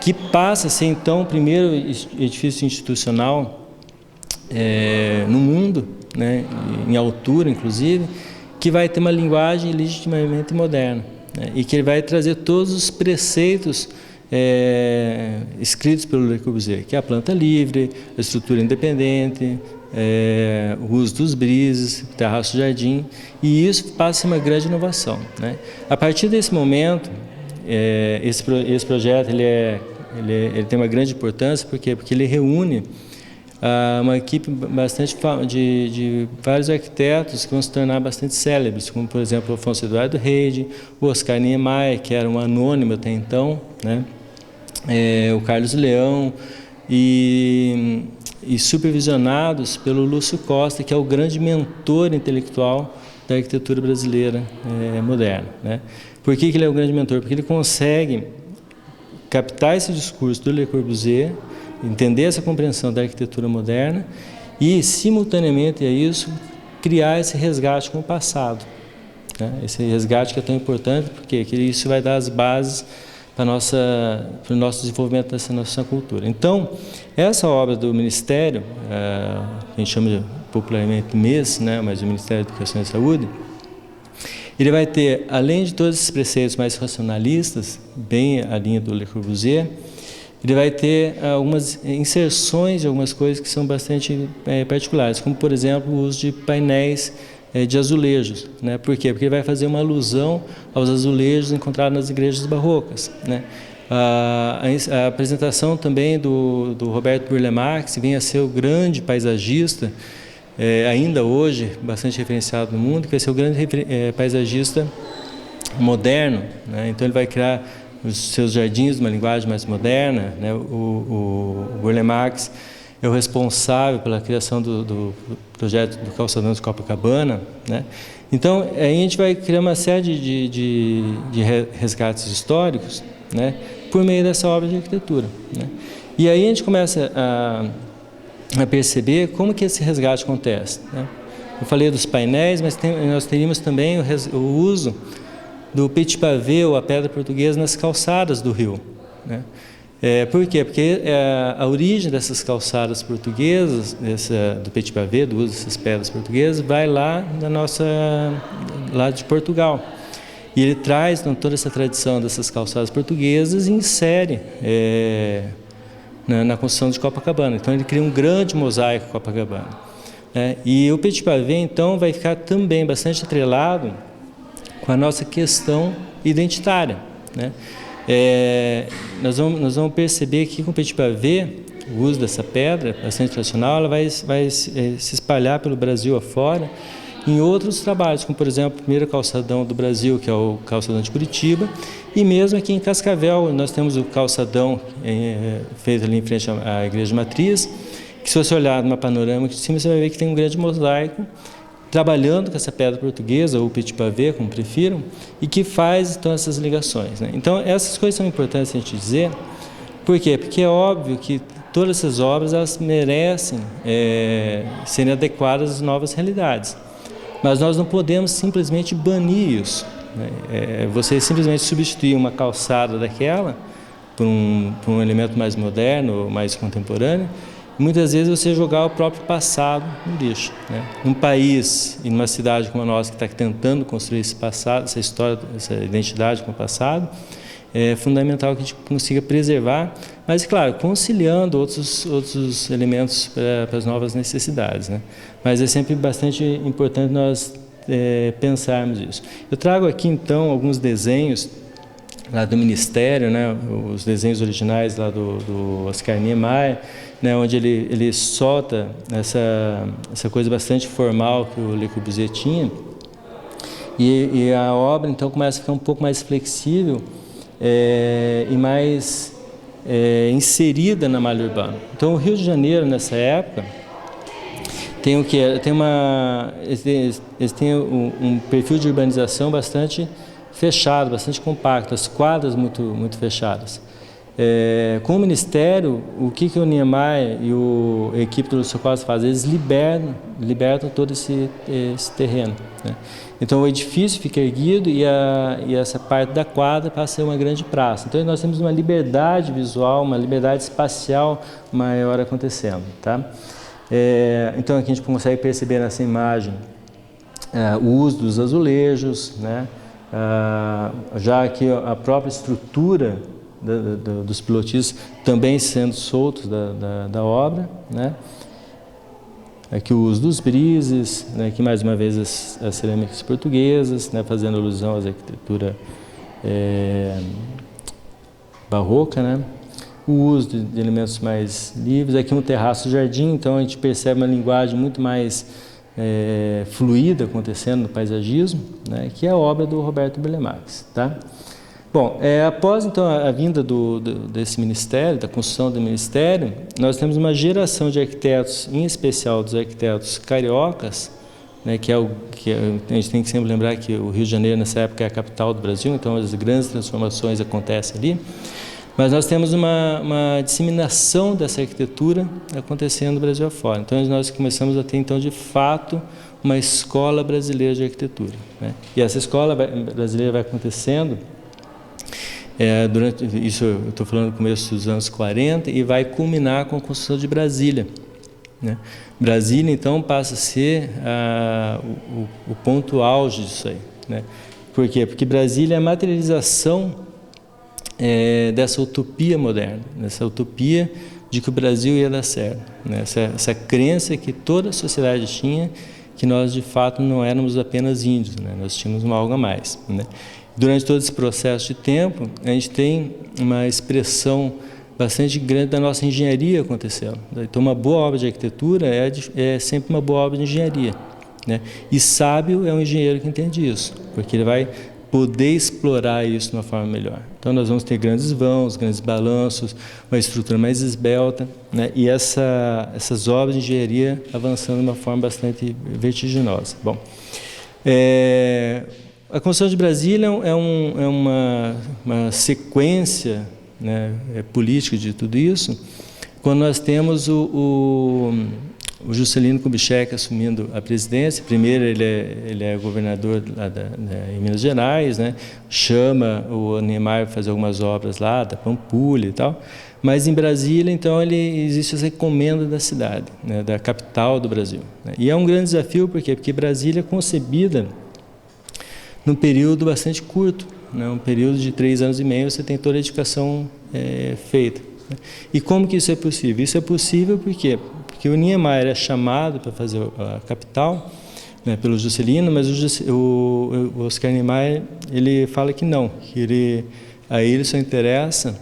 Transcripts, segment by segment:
que passa a ser, então, o primeiro edifício institucional no mundo, né, em altura, inclusive, que vai ter uma linguagem legitimamente moderna, né, e que ele vai trazer todos os preceitos escritos pelo Le Corbusier, que é a planta livre, a estrutura independente, o uso dos brises, terraço-jardim, e isso passa a ser uma grande inovação, né. A partir desse momento, esse projeto ele tem uma grande importância, porque ele reúne uma equipe bastante de vários arquitetos que vão se tornar bastante célebres, como, por exemplo, o Afonso Eduardo Reide, o Oscar Niemeyer, que era um anônimo até então, né? O Carlos Leão, e supervisionados pelo Lúcio Costa, que é o grande mentor intelectual da arquitetura brasileira moderna, né? Por que ele é o grande mentor? Porque ele consegue captar esse discurso do Le Corbusier, entender essa compreensão da arquitetura moderna e, simultaneamente a isso, criar esse resgate com o passado, né? Esse resgate que é tão importante, porque isso vai dar as bases para o nosso desenvolvimento dessa nossa cultura. Então, essa obra do Ministério, que a gente chama popularmente MES, né, mas o Ministério da Educação e Saúde, ele vai ter, além de todos esses preceitos mais racionalistas, bem a linha do Le Corbusier, ele vai ter algumas inserções de algumas coisas que são bastante particulares, como, por exemplo, o uso de painéis de azulejos, né? Por quê? Porque ele vai fazer uma alusão aos azulejos encontrados nas igrejas barrocas, né? A apresentação também do Roberto Burle Marx, que vem a ser o grande paisagista, ainda hoje bastante referenciado no mundo, que vai ser o grande paisagista moderno, né? Então ele vai criar os seus jardins numa linguagem mais moderna, né? O Burle Marx é o responsável pela criação do projeto do calçadão de Copacabana, né? Então aí a gente vai criar uma série de resgates históricos, né, por meio dessa obra de arquitetura, né? E aí a gente começa a perceber como que esse resgate acontece, né? Eu falei dos painéis, mas nós teríamos também o uso do petit pavé, ou a pedra portuguesa, nas calçadas do Rio, né? Por quê? Porque a origem dessas calçadas portuguesas, do petit pavé, do uso dessas pedras portuguesas, vai lá lá de Portugal. E ele traz, então, toda essa tradição dessas calçadas portuguesas e insere na construção de Copacabana. Então ele cria um grande mosaico Copacabana. E o petit pavé, então, vai ficar também bastante atrelado com a nossa questão identitária, né? Nós vamos perceber que com o petit pavé, o uso dessa pedra bastante tradicional, ela vai se espalhar pelo Brasil afora em outros trabalhos, como, por exemplo, o primeiro calçadão do Brasil, que é o calçadão de Curitiba, e mesmo aqui em Cascavel nós temos o calçadão feito ali em frente à Igreja Matriz, que, se você olhar numa panorâmica de cima, você vai ver que tem um grande mosaico trabalhando com essa pedra portuguesa, ou petit pavé, como prefiram, e que faz, então, essas ligações, né? Então, essas coisas são importantes a gente dizer. Por quê? Porque é óbvio que todas essas obras elas merecem serem adequadas às novas realidades. Mas nós não podemos simplesmente banir isso, né? Você simplesmente substituir uma calçada daquela por um elemento mais moderno, mais contemporâneo, muitas vezes você jogar o próprio passado no lixo, né? Num país e numa cidade como a nossa, que está tentando construir esse passado, essa história, essa identidade com o passado, é fundamental que a gente consiga preservar, mas, claro, conciliando outros elementos para as novas necessidades, né? Mas é sempre bastante importante nós pensarmos isso. Eu trago aqui, então, alguns desenhos lá do Ministério, né, os desenhos originais lá do Oscar Niemeyer, né, onde ele solta essa coisa bastante formal que o Le Corbusier tinha, e a obra então começa a ficar um pouco mais flexível e mais inserida na malha urbana. Então o Rio de Janeiro nessa época tem o que? Eles têm um perfil de urbanização bastante fechado, bastante compacto, as quadras muito fechadas. Com o Ministério, o que o Niemeyer e a equipe do Lúcio Costa fazem? Eles libertam todo esse terreno, né? Então o edifício fica erguido e essa parte da quadra passa a ser uma grande praça. Então nós temos uma liberdade visual, uma liberdade espacial maior acontecendo, tá? Então aqui a gente consegue perceber nessa imagem o uso dos azulejos, né? Já que a própria estrutura dos pilotis também sendo soltos da obra, né? Aqui o uso dos brises, né? Aqui mais uma vez as cerâmicas portuguesas, né? Fazendo alusão à arquitetura barroca, né? O uso de elementos mais livres. Aqui um terraço-jardim, então a gente percebe uma linguagem muito mais fluida acontecendo no paisagismo, né? Que é a obra do Roberto Burle-Marx, tá? Bom, após então a vinda desse ministério, da construção do ministério, nós temos uma geração de arquitetos, em especial dos arquitetos cariocas, né, que a gente tem que sempre lembrar que o Rio de Janeiro nessa época é a capital do Brasil, então as grandes transformações acontecem ali, mas nós temos uma disseminação dessa arquitetura acontecendo no Brasil afora. Então nós começamos a ter então de fato uma escola brasileira de arquitetura, né? E essa escola brasileira vai acontecendo durante isso, eu estou falando no começo dos anos 40, e vai culminar com a construção de Brasília, né? Brasília, então, passa a ser o ponto auge disso aí, né? Por quê? Porque Brasília é a materialização dessa utopia moderna, dessa utopia de que o Brasil ia dar certo, né? Essa crença que toda a sociedade tinha, que nós, de fato, não éramos apenas índios, né? Nós tínhamos algo a mais, né? Durante todo esse processo de tempo, a gente tem uma expressão bastante grande da nossa engenharia acontecendo. Então, uma boa obra de arquitetura é sempre uma boa obra de engenharia, né? E sábio é um engenheiro que entende isso, porque ele vai poder explorar isso de uma forma melhor. Então, nós vamos ter grandes vãos, grandes balanços, uma estrutura mais esbelta, né? E essas obras de engenharia avançando de uma forma bastante vertiginosa. Bom, a construção de Brasília é uma sequência, né, política de tudo isso, quando nós temos o Juscelino Kubitschek assumindo a presidência. Primeiro ele é governador lá em Minas Gerais, né, chama o Niemeyer para fazer algumas obras lá, da Pampulha e tal, mas em Brasília, então, existe essa encomenda da cidade, né, da capital do Brasil, né? E é um grande desafio, por quê? Porque Brasília é concebida num período bastante curto, né? Um período de 3 anos e meio, você tem toda a edificação feita, né? E como que isso é possível? Isso é possível porque o Niemeyer é chamado para fazer a capital, né, pelo Juscelino, mas o Oscar Niemeyer, ele fala que não, que a ele só interessa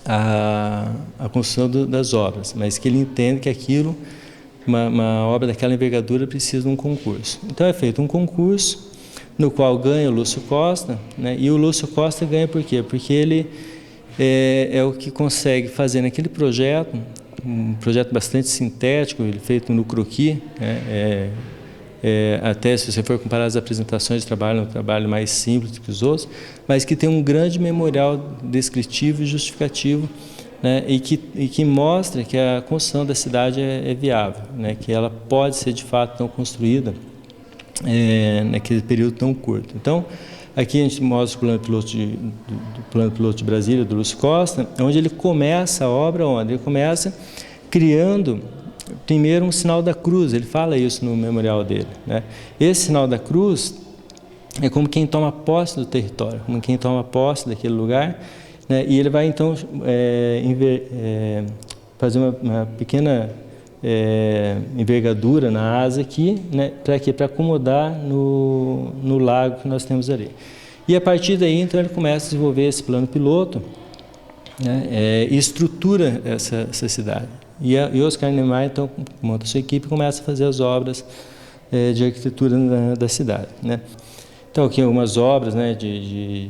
a construção das obras, mas que ele entende que aquilo, uma obra daquela envergadura, precisa de um concurso. Então é feito um concurso, no qual ganha o Lúcio Costa, né? E o Lúcio Costa ganha por quê? Porque ele é o que consegue fazer naquele projeto, um projeto bastante sintético, ele feito no croquis, né? Até se você for comparar as apresentações de trabalho, é um trabalho mais simples do que os outros, mas que tem um grande memorial descritivo e justificativo, né? E que mostra que a construção da cidade é viável, né? Que ela pode ser de fato tão construída naquele período tão curto. Então, aqui a gente mostra o plano piloto de Brasília, do Lúcio Costa, onde ele começa a obra, ele começa criando primeiro um sinal da cruz. Ele fala isso no memorial dele, né? Esse sinal da cruz é como quem toma posse do território, como quem toma posse daquele lugar, né? E ele vai então fazer uma pequena envergadura na asa aqui, né? Para quê? Para acomodar no lago que nós temos ali. E a partir daí, então, ele começa a desenvolver esse plano piloto, né? E estrutura essa cidade. E Oscar Niemeyer, então, monta a sua equipe e começa a fazer as obras de arquitetura da cidade, né? Então, aqui algumas obras, né, de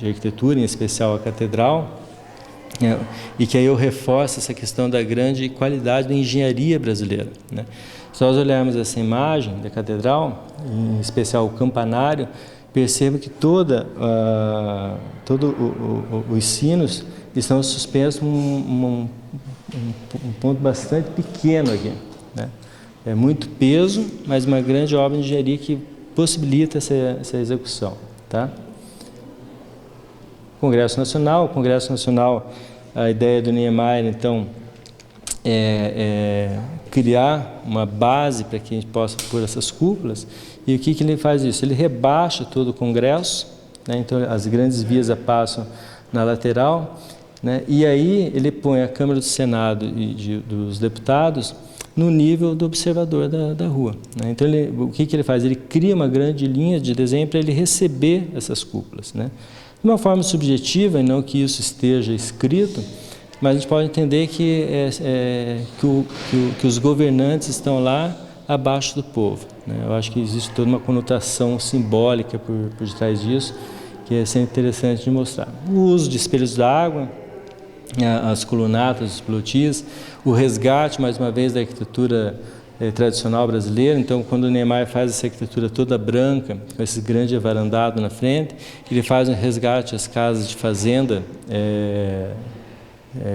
arquitetura, em especial a catedral, e que aí eu reforço essa questão da grande qualidade da engenharia brasileira, né? Se nós olharmos essa imagem da catedral, em especial o campanário, perceba que todos os sinos, estão suspensos um ponto bastante pequeno aqui, né? É muito peso, mas uma grande obra de engenharia que possibilita essa execução, tá? Congresso Nacional, a ideia do Niemeyer, então, é criar uma base para que a gente possa pôr essas cúpulas. E o que ele faz isso? Ele rebaixa todo o Congresso, né? Então as grandes vias passam na lateral, né? E aí ele põe a Câmara do Senado e dos deputados no nível do observador da rua, né? Então o que ele faz? Ele cria uma grande linha de desenho para ele receber essas cúpulas, né? De uma forma subjetiva, e não que isso esteja escrito, mas a gente pode entender que os governantes estão lá abaixo do povo, né? Eu acho que existe toda uma conotação simbólica por detrás disso, que é sempre interessante de mostrar. O uso de espelhos d'água, as colunatas, os pilotis, o resgate, mais uma vez, da arquitetura tradicional brasileira. Então, quando o Niemeyer faz essa arquitetura toda branca, com esse grande varandado na frente, ele faz um resgate às casas de fazenda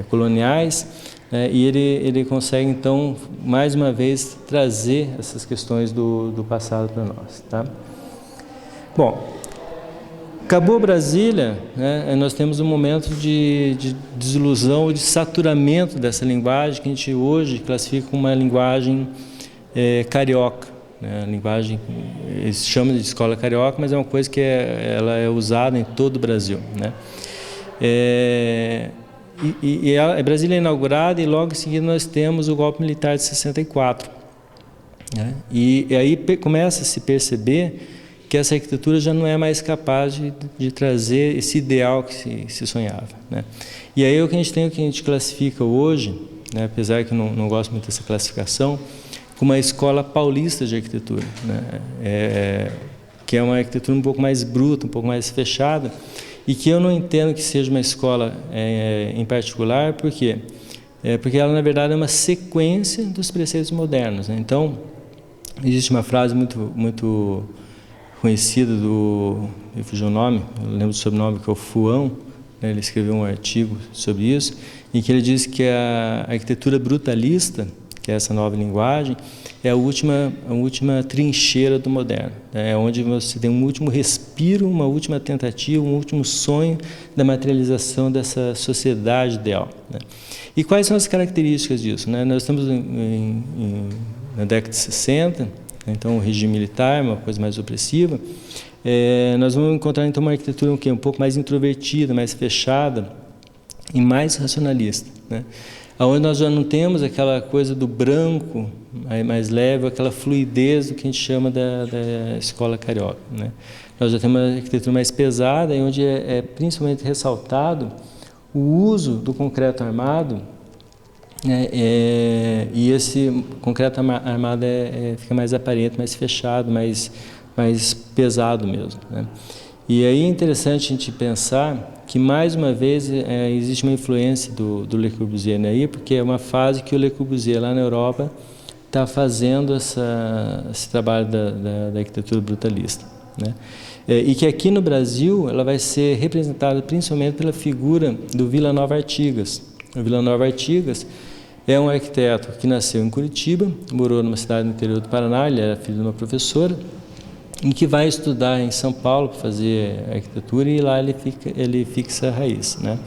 coloniais, e ele consegue, então, mais uma vez, trazer essas questões do passado para nós, tá? Bom, acabou Brasília, né? Nós temos um momento de desilusão, de saturamento dessa linguagem, que a gente hoje classifica como uma linguagem carioca, né? A linguagem, eles chamam de escola carioca, mas é uma coisa que ela é usada em todo o Brasil, né? A Brasília é inaugurada e logo em seguida nós temos o golpe militar de 64, né? E aí começa a se perceber que essa arquitetura já não é mais capaz de trazer esse ideal que se sonhava, né? E aí o que a gente tem, o que a gente classifica hoje, né, apesar que eu não gosto muito dessa classificação, como a escola paulista de arquitetura, né? Que é uma arquitetura um pouco mais bruta, um pouco mais fechada, e que eu não entendo que seja uma escola em particular, por quê? Porque ela, na verdade, é uma sequência dos preceitos modernos, né? Então, existe uma frase muito conhecida eu fugi o nome, eu lembro do sobrenome, que é o Fuão, né? Ele escreveu um artigo sobre isso, em que ele diz que a arquitetura brutalista, que é essa nova linguagem, é a última trincheira do moderno, né? É onde você tem um último respiro, uma última tentativa, um último sonho da materialização dessa sociedade ideal, né? E quais são as características disso, né? Nós estamos na década de 60, então o regime militar, uma coisa mais opressiva. Nós vamos encontrar então uma arquitetura um pouco mais introvertida, mais fechada e mais racionalista, né? Onde nós já não temos aquela coisa do branco mais leve, aquela fluidez do que a gente chama da escola carioca, né? Nós já temos uma arquitetura mais pesada, onde é principalmente ressaltado o uso do concreto armado, né? E esse concreto armado fica mais aparente, mais fechado, mais pesado mesmo, né? E aí é interessante a gente pensar que, mais uma vez, existe uma influência do Le Corbusier aí, porque é uma fase que o Le Corbusier, lá na Europa, está fazendo esse trabalho da arquitetura brutalista, né? E que aqui no Brasil ela vai ser representada principalmente pela figura do Vila Nova Artigas. O Vila Nova Artigas é um arquiteto que nasceu em Curitiba, morou numa cidade no interior do Paraná, ele era filho de uma professora, em que vai estudar em São Paulo para fazer arquitetura, e lá ele fixa a raiz, né?